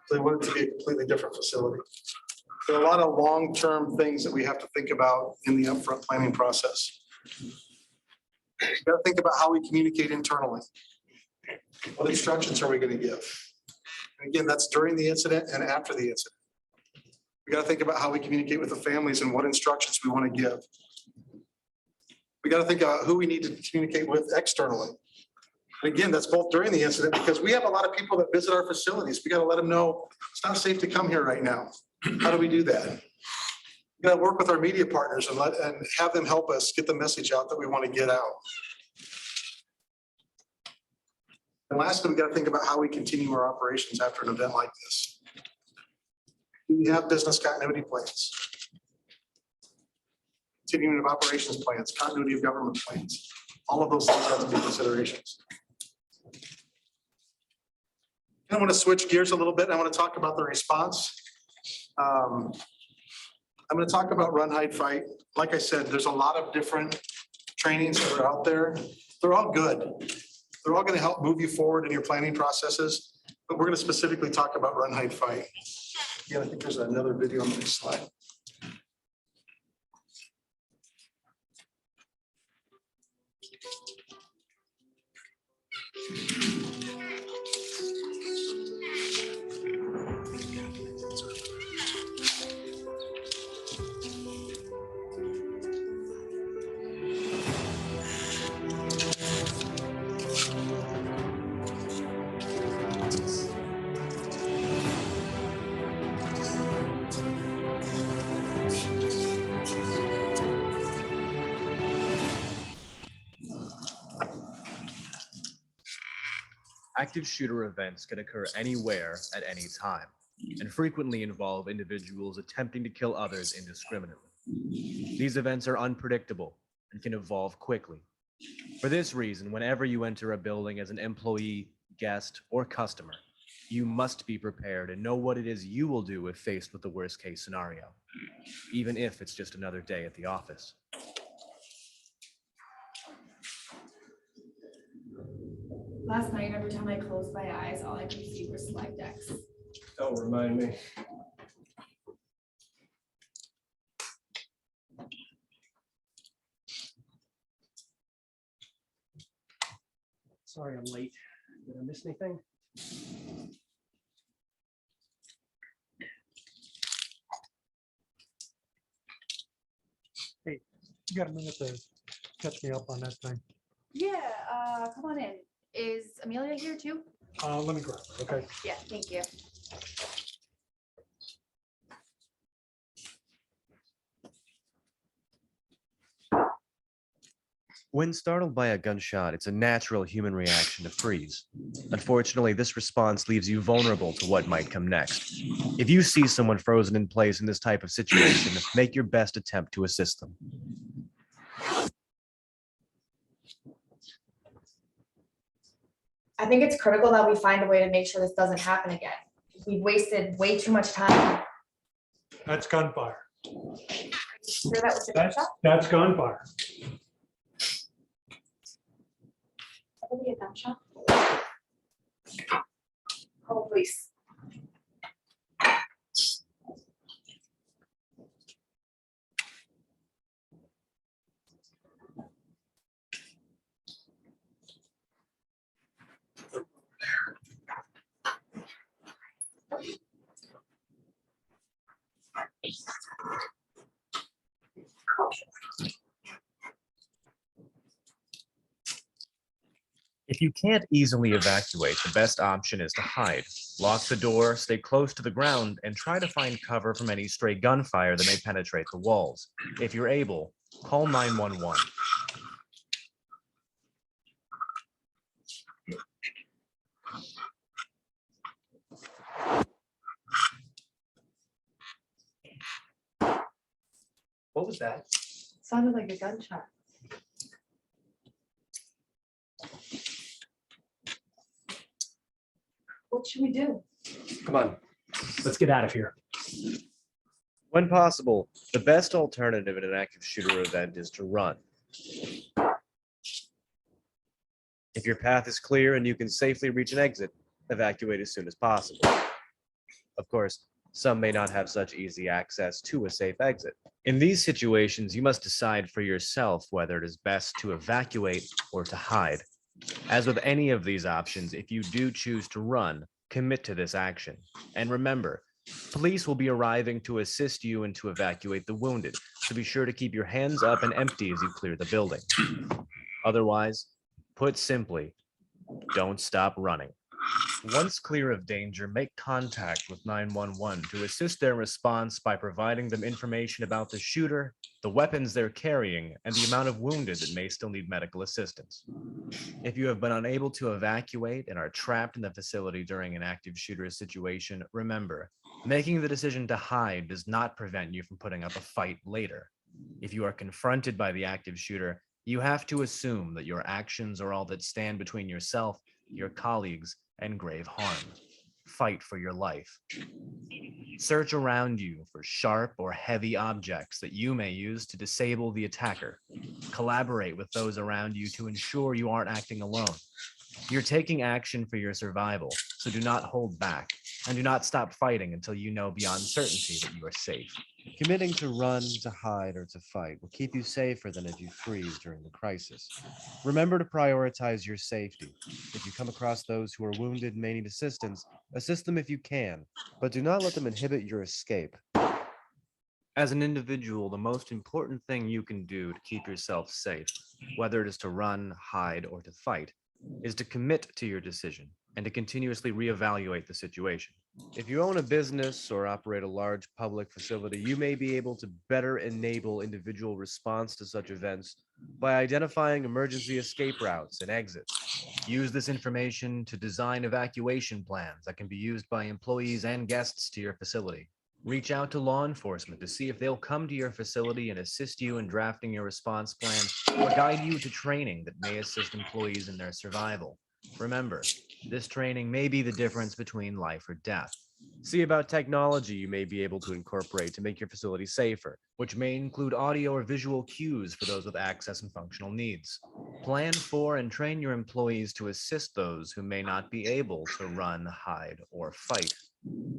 So they wanted it to be a completely different facility. There are a lot of long-term things that we have to think about in the upfront planning process. We've got to think about how we communicate internally. What instructions are we going to give? And again, that's during the incident and after the incident. We got to think about how we communicate with the families and what instructions we want to give. We got to think about who we need to communicate with externally. And again, that's both during the incident because we have a lot of people that visit our facilities. We got to let them know it's not safe to come here right now. How do we do that? We got to work with our media partners and have them help us get the message out that we want to get out. And lastly, we got to think about how we continue our operations after an event like this. Do we have business continuity plans? Continuing of operations plans, continuity of government plans. All of those things have to be considerations. I want to switch gears a little bit. I want to talk about the response. I'm going to talk about run, hide, fight. Like I said, there's a lot of different trainings that are out there. They're all good. They're all going to help move you forward in your planning processes, but we're going to specifically talk about run, hide, fight. Yeah, I think there's another video on the next slide. Active shooter events can occur anywhere at any time and frequently involve individuals attempting to kill others indiscriminately. These events are unpredictable and can evolve quickly. For this reason, whenever you enter a building as an employee, guest, or customer, you must be prepared and know what it is you will do if faced with the worst case scenario, even if it's just another day at the office. Last night, every time I closed my eyes, all I could see were slide decks. Don't remind me. Sorry, I'm late. Did I miss anything? Hey, you got a minute to catch me up on that thing? Yeah, come on in. Is Amelia here too? Let me grab it, okay? Yeah, thank you. When startled by a gunshot, it's a natural human reaction to freeze. Unfortunately, this response leaves you vulnerable to what might come next. If you see someone frozen in place in this type of situation, make your best attempt to assist them. I think it's critical that we find a way to make sure this doesn't happen again. We've wasted way too much time. That's gunfire. Sure that was the That's, gunshot? that's gunfire. Probably a gunshot. Oh, please. If you can't easily evacuate, the best option is to hide. Lock the door, stay close to the ground, and try to find cover from any stray gunfire that may penetrate the walls. If you're able, call 911. What was that? Sounded like a gunshot. What should we do? Come on. Let's get out of here. When possible, the best alternative in an active shooter event is to run. If your path is clear and you can safely reach an exit, evacuate as soon as possible. Of course, some may not have such easy access to a safe exit. In these situations, you must decide for yourself whether it is best to evacuate or to hide. As with any of these options, if you do choose to run, commit to this action. And remember, police will be arriving to assist you and to evacuate the wounded, so be sure to keep your hands up and empty as you clear the building. Otherwise, put simply, don't stop running. Once clear of danger, make contact with 911 to assist their response by providing them information about the shooter, the weapons they're carrying, and the amount of wounded that may still need medical assistance. If you have been unable to evacuate and are trapped in the facility during an active shooter situation, remember, making the decision to hide does not prevent you from putting up a fight later. If you are confronted by the active shooter, you have to assume that your actions are all that stand between yourself, your colleagues, and grave harm. Fight for your life. Search around you for sharp or heavy objects that you may use to disable the attacker. Collaborate with those around you to ensure you aren't acting alone. You're taking action for your survival, so do not hold back, and do not stop fighting until you know beyond certainty that you are safe. Committing to run, to hide, or to fight will keep you safer than if you freeze during the crisis. Remember to prioritize your safety. If you come across those who are wounded and may need assistance, assist them if you can, but do not let them inhibit your escape. As an individual, the most important thing you can do to keep yourself safe, whether it is to run, hide, or to fight, is to commit to your decision and to continuously reevaluate the situation. If you own a business or operate a large public facility, you may be able to better enable individual response to such events by identifying emergency escape routes and exits. Use this information to design evacuation plans that can be used by employees and guests to your facility. Reach out to law enforcement to see if they'll come to your facility and assist you in drafting your response plan or guide you to training that may assist employees in their survival. Remember, this training may be the difference between life or death. See about technology you may be able to incorporate to make your facility safer, which may include audio or visual cues for those with access and functional needs. Plan for and train your employees to assist those who may not be able to run, hide, or fight.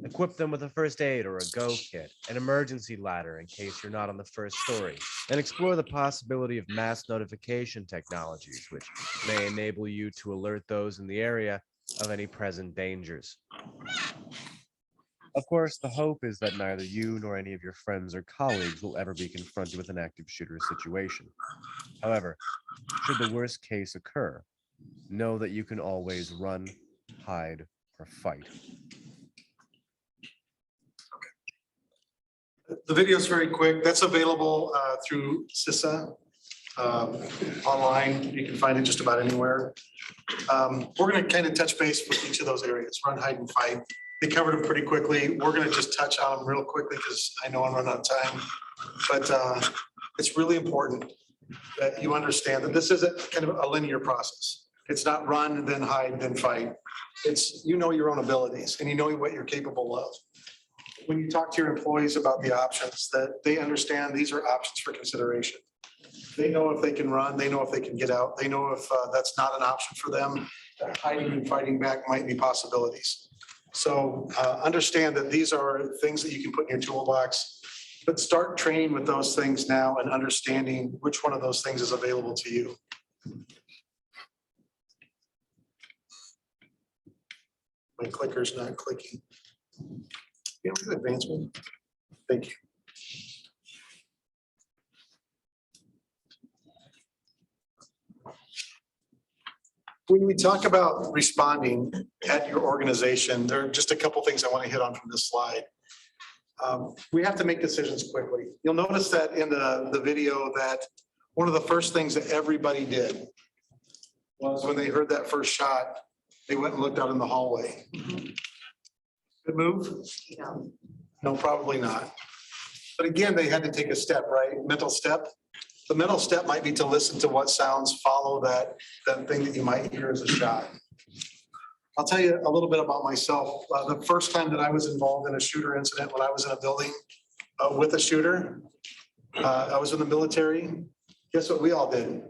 Equip them with a first aid or a go kit, an emergency ladder in case you're not on the first story, and explore the possibility of mass notification technologies, which may enable you to alert those in the area of any present dangers. Of course, the hope is that neither you nor any of your friends or colleagues will ever be confronted with an active shooter situation. However, should the worst case occur, know that you can always run, hide, or fight. The video is very quick. That's available through CISA. online. You can find it just about anywhere. We're going to kind of touch base with each of those areas, run, hide, and fight. They covered them pretty quickly. We're going to just touch on them real quickly because I know I'm running out of time. But it's really important that you understand that this isn't kind of a linear process. It's not run, then hide, then fight. It's, you know, your own abilities and you know what you're capable of. When you talk to your employees about the options, that they understand these are options for consideration. They know if they can run, they know if they can get out, they know if that's not an option for them, that hiding and fighting back might be possibilities. So understand that these are things that you can put in your toolbox, but start training with those things now and understanding which one of those things is available to you. My clicker's not clicking. Yeah, we can advance one. Thank you. When we talk about responding at your organization, there are just a couple things I want to hit on from this slide. We have to make decisions quickly. You'll notice that in the video that one of the first things that everybody did was when they heard that first shot, they went and looked out in the hallway. Good move? No, probably not. But again, they had to take a step, right? Mental step. The mental step might be to listen to what sounds follow that thing that you might hear as a shot. I'll tell you a little bit about myself. The first time that I was involved in a shooter incident when I was in a building with a shooter, I was in the military. Guess what we all did?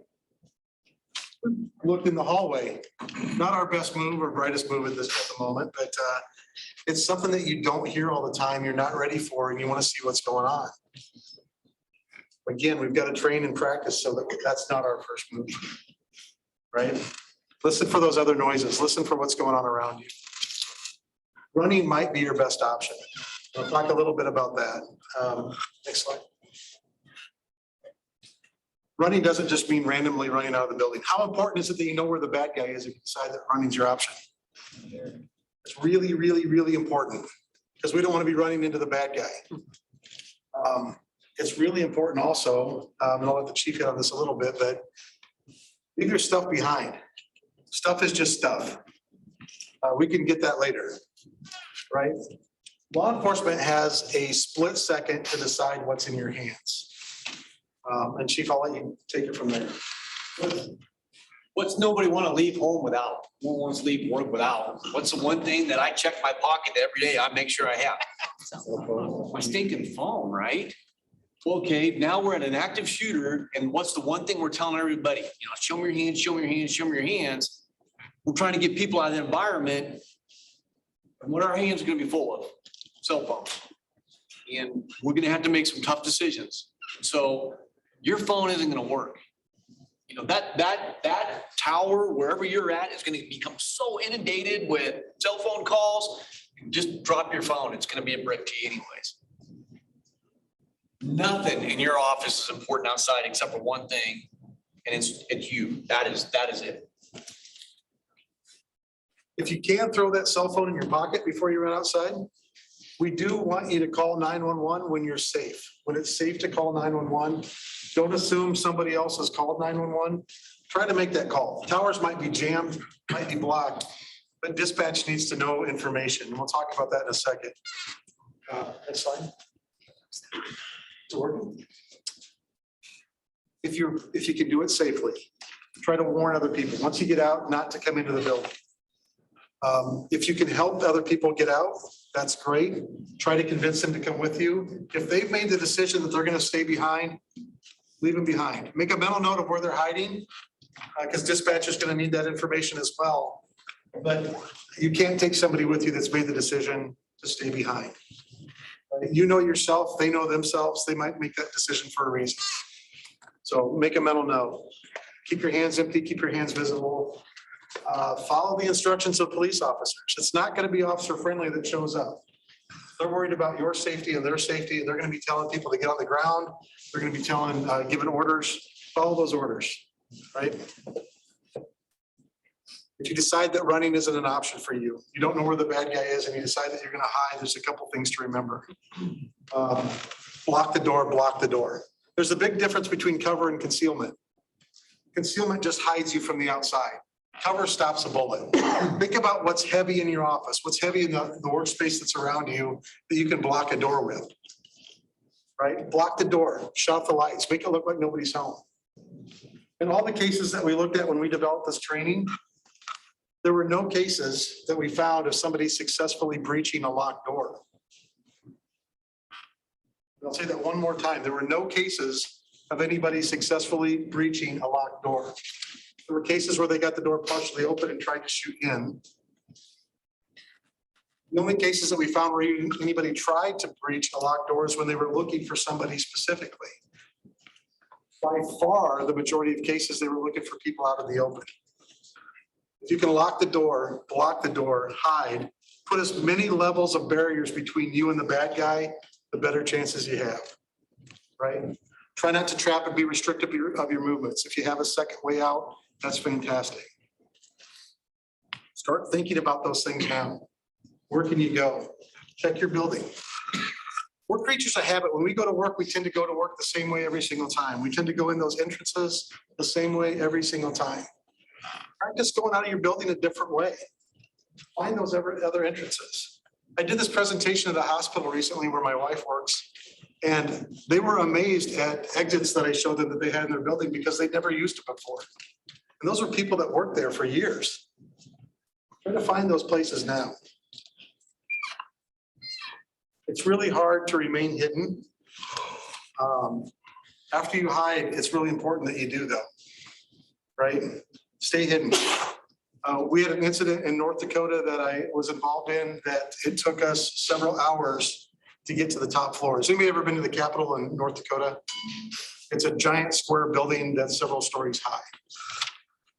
Looked in the hallway. Not our best move or brightest move at the moment, but it's something that you don't hear all the time. You're not ready for, and you want to see what's going on. Again, we've got to train and practice so that that's not our first move, right? Listen for those other noises. Listen for what's going on around you. Running might be your best option. I'll talk a little bit about that. Next slide. Running doesn't just mean randomly running out of the building. How important is it that you know where the bad guy is if you decide that running's your option? It's really, really, really important because we don't want to be running into the bad guy. It's really important also, and I'll let the chief hit on this a little bit, but leave your stuff behind. Stuff is just stuff. We can get that later, right? Law enforcement has a split second to decide what's in your hands. And chief, I'll let you take it from there. What's nobody want to leave home without? Who wants to leave work without? What's the one thing that I check my pocket every day? I make sure I have my stinking phone, right? Okay, now we're at an active shooter, and what's the one thing we're telling everybody? You know, show me your hands, show me your hands, show me your hands. We're trying to get people out of the environment. And what our hands are going to be full of? Cell phones. And we're going to have to make some tough decisions. So your phone isn't going to work. You know, that tower, wherever you're at, is going to become so inundated with cell phone calls. Just drop your phone. It's going to be a brick to you anyways. Nothing in your office is important outside except for one thing, and it's you. That is it. If you can throw that cell phone in your pocket before you run outside, we do want you to call 911 when you're safe. When it's safe to call 911, don't assume somebody else has called 911. Try to make that call. Towers might be jammed, might be blocked, but dispatch needs to know information. And we'll talk about that in a second. Next slide. It's working. If you can do it safely, try to warn other people. Once you get out, not to come into the building. If you can help other people get out, that's great. Try to convince them to come with you. If they've made the decision that they're going to stay behind, leave them behind. Make a mental note of where they're hiding, because dispatch is going to need that information as well. But you can't take somebody with you that's made the decision to stay behind. You know yourself, they know themselves, they might make that decision for a reason. So make a mental note. Keep your hands empty, keep your hands visible. Follow the instructions of police officers. It's not going to be officer friendly that shows up. They're worried about your safety and their safety, and they're going to be telling people to get on the ground. They're going to be telling, giving orders. Follow those orders, right? If you decide that running isn't an option for you, you don't know where the bad guy is, and you decide that you're going to hide, there's a couple things to remember. Block the door, block the door. There's a big difference between cover and concealment. Concealment just hides you from the outside. Cover stops a bullet. Think about what's heavy in your office, what's heavy in the workspace that's around you that you can block a door with. Right? Block the door, shut off the lights, make it look like nobody's home. In all the cases that we looked at when we developed this training, there were no cases that we found of somebody successfully breaching a locked door. I'll say that one more time. There were no cases of anybody successfully breaching a locked door. There were cases where they got the door partially open and tried to shoot in. The only cases that we found where anybody tried to breach a locked door is when they were looking for somebody specifically. By far, the majority of cases, they were looking for people out in the open. If you can lock the door, block the door, hide, put as many levels of barriers between you and the bad guy, the better chances you have, right? Try not to trap and be restrictive of your movements. If you have a second way out, that's fantastic. Start thinking about those things now. Where can you go? Check your building. We're creatures of habit. When we go to work, we tend to go to work the same way every single time. We tend to go in those entrances the same way every single time. Practice going out of your building a different way. Find those other entrances. I did this presentation at a hospital recently where my wife works, and they were amazed at exits that I showed them that they had in their building because they'd never used it before. And those were people that worked there for years. Try to find those places now. It's really hard to remain hidden. After you hide, it's really important that you do though, right? Stay hidden. We had an incident in North Dakota that I was involved in that it took us several hours to get to the top floor. Has anybody ever been to the Capitol in North Dakota? It's a giant square building that's several stories high.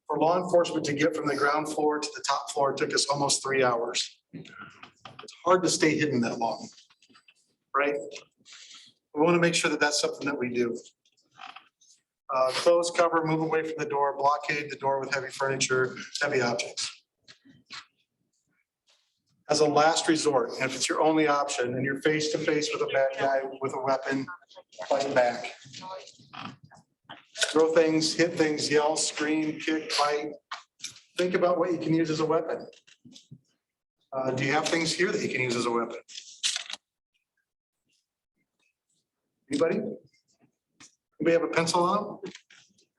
For law enforcement to get from the ground floor to the top floor, it took us almost 3 hours. It's hard to stay hidden that long, right? We want to make sure that that's something that we do. Close, cover, move away from the door, blockade the door with heavy furniture, heavy objects. As a last resort, and if it's your only option and you're face to face with a bad guy with a weapon, fight back. Throw things, hit things, yell, scream, kick, fight. Think about what you can use as a weapon. Do you have things here that you can use as a weapon? Anybody? Anybody have a pencil on them?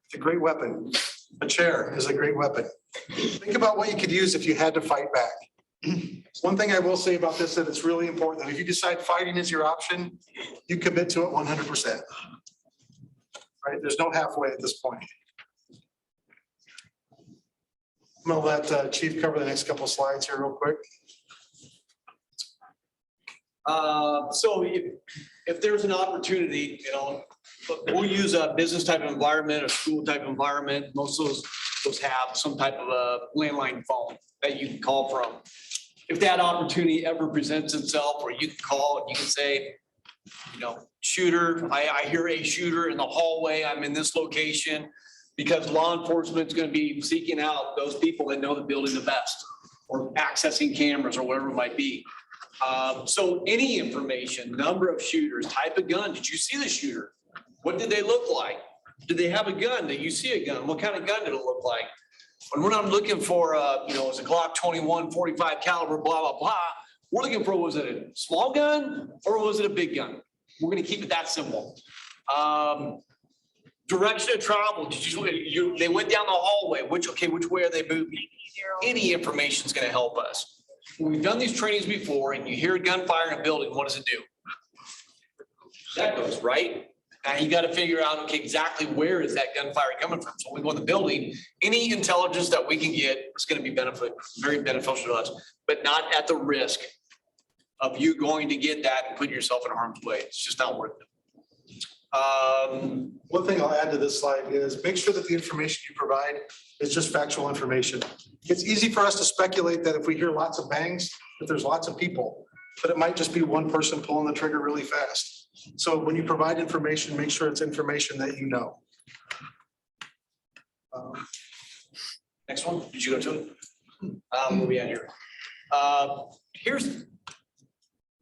It's a great weapon. A chair is a great weapon. Think about what you could use if you had to fight back. One thing I will say about this, that it's really important that if you decide fighting is your option, you commit to it 100%. Right? There's no halfway at this point. I'm gonna let Chief cover the next couple of slides here real quick. So if there's an opportunity, we'll use a business type of environment, a school type environment. Most of those have some type of a landline phone that you can call from. If that opportunity ever presents itself, or you can call and you can say, shooter, I hear a shooter in the hallway, I'm in this location, because law enforcement is going to be seeking out those people that know the building the best, or accessing cameras or whatever it might be. So any information, number of shooters, type of gun, did you see the shooter? What did they look like? Did they have a gun? Did you see a gun? What kind of gun did it look like? When I'm looking for, it's a Glock 21, 45 caliber, blah, blah, blah. We're looking for, was it a small gun or was it a big gun? We're going to keep it that simple. Direction of travel. They went down the hallway. Which way are they moving? Any information is going to help us. When we've done these trainings before and you hear gunfire in a building, what does it do? That goes right. Now you got to figure out, okay, exactly where is that gunfire coming from? So when we go in the building, any intelligence that we can get is going to be very beneficial to us, but not at the risk of you going to get that and putting yourself in harm's way. It's just not worth it. One thing I'll add to this slide is make sure that the information you provide is just factual information. It's easy for us to speculate that if we hear lots of bangs, that there's lots of people, but it might just be one person pulling the trigger really fast. So when you provide information, make sure it's information that you know. Next one, did you go to it? Where we at here?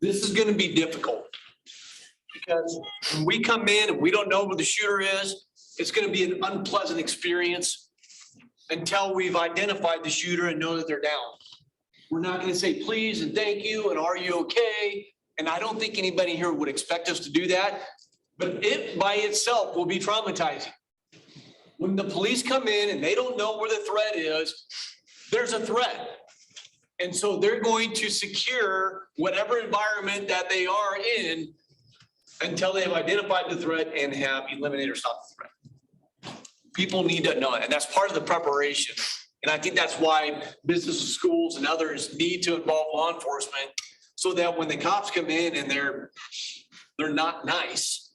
This is going to be difficult because when we come in and we don't know who the shooter is, it's going to be an unpleasant experience until we've identified the shooter and know that they're down. We're not going to say please and thank you and are you okay? And I don't think anybody here would expect us to do that, but it by itself will be traumatizing. When the police come in and they don't know where the threat is, there's a threat. And so they're going to secure whatever environment that they are in until they have identified the threat and have eliminated or stopped the threat. People need to know it, and that's part of the preparation. And I think that's why businesses, schools, and others need to involve law enforcement so that when the cops come in and they're not nice,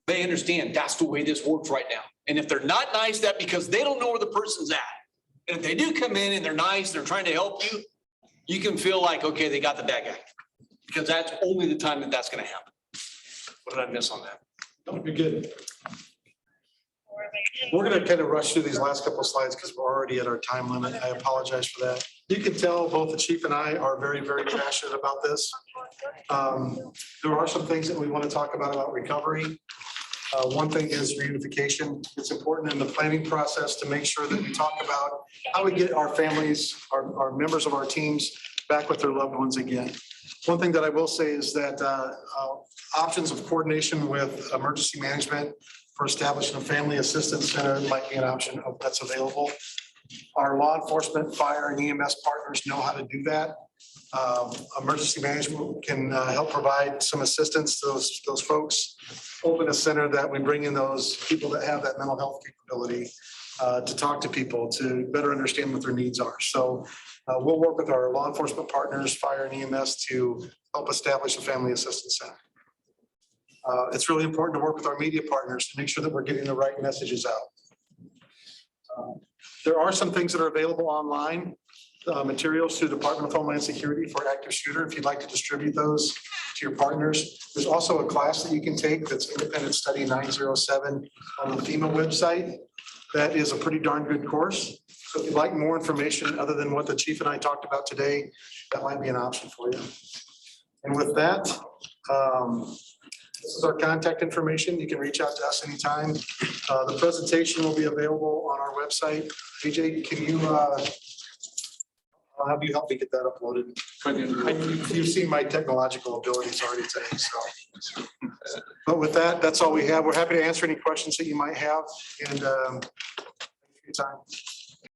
they understand that's the way this works right now. And if they're not nice, that because they don't know where the person's at. And if they do come in and they're nice, they're trying to help you, you can feel like, okay, they got the bad guy. Because that's only the time that that's going to happen. What did I miss on that? No, you're good. We're going to kind of rush through these last couple of slides because we're already at our time limit. I apologize for that. You can tell both the chief and I are very, very passionate about this. There are some things that we want to talk about recovery. One thing is reunification. It's important in the planning process to make sure that we talk about how we get our families, our members of our teams back with their loved ones again. One thing that I will say is that options of coordination with emergency management for establishing a family assistance center might be an option that's available. Our law enforcement, fire, and EMS partners know how to do that. Emergency management can help provide some assistance to those folks. Open a center that we bring in those people that have that mental health capability to talk to people to better understand what their needs are. So we'll work with our law enforcement partners, fire and EMS to help establish a family assistance center. It's really important to work with our media partners to make sure that we're getting the right messages out. There are some things that are available online, materials through the Department of Homeland Security for active shooter. If you'd like to distribute those to your partners. There's also a class that you can take that's Independent Study 907 on the FEMA website. That is a pretty darn good course. So if you'd like more information other than what the chief and I talked about today, that might be an option for you. And with that, this is our contact information. You can reach out to us anytime. The presentation will be available on our website. AJ, can you, I'll have you help me get that uploaded. You've seen my technological abilities already today, so. But with that, that's all we have. We're happy to answer any questions that you might have, and thanks for your time.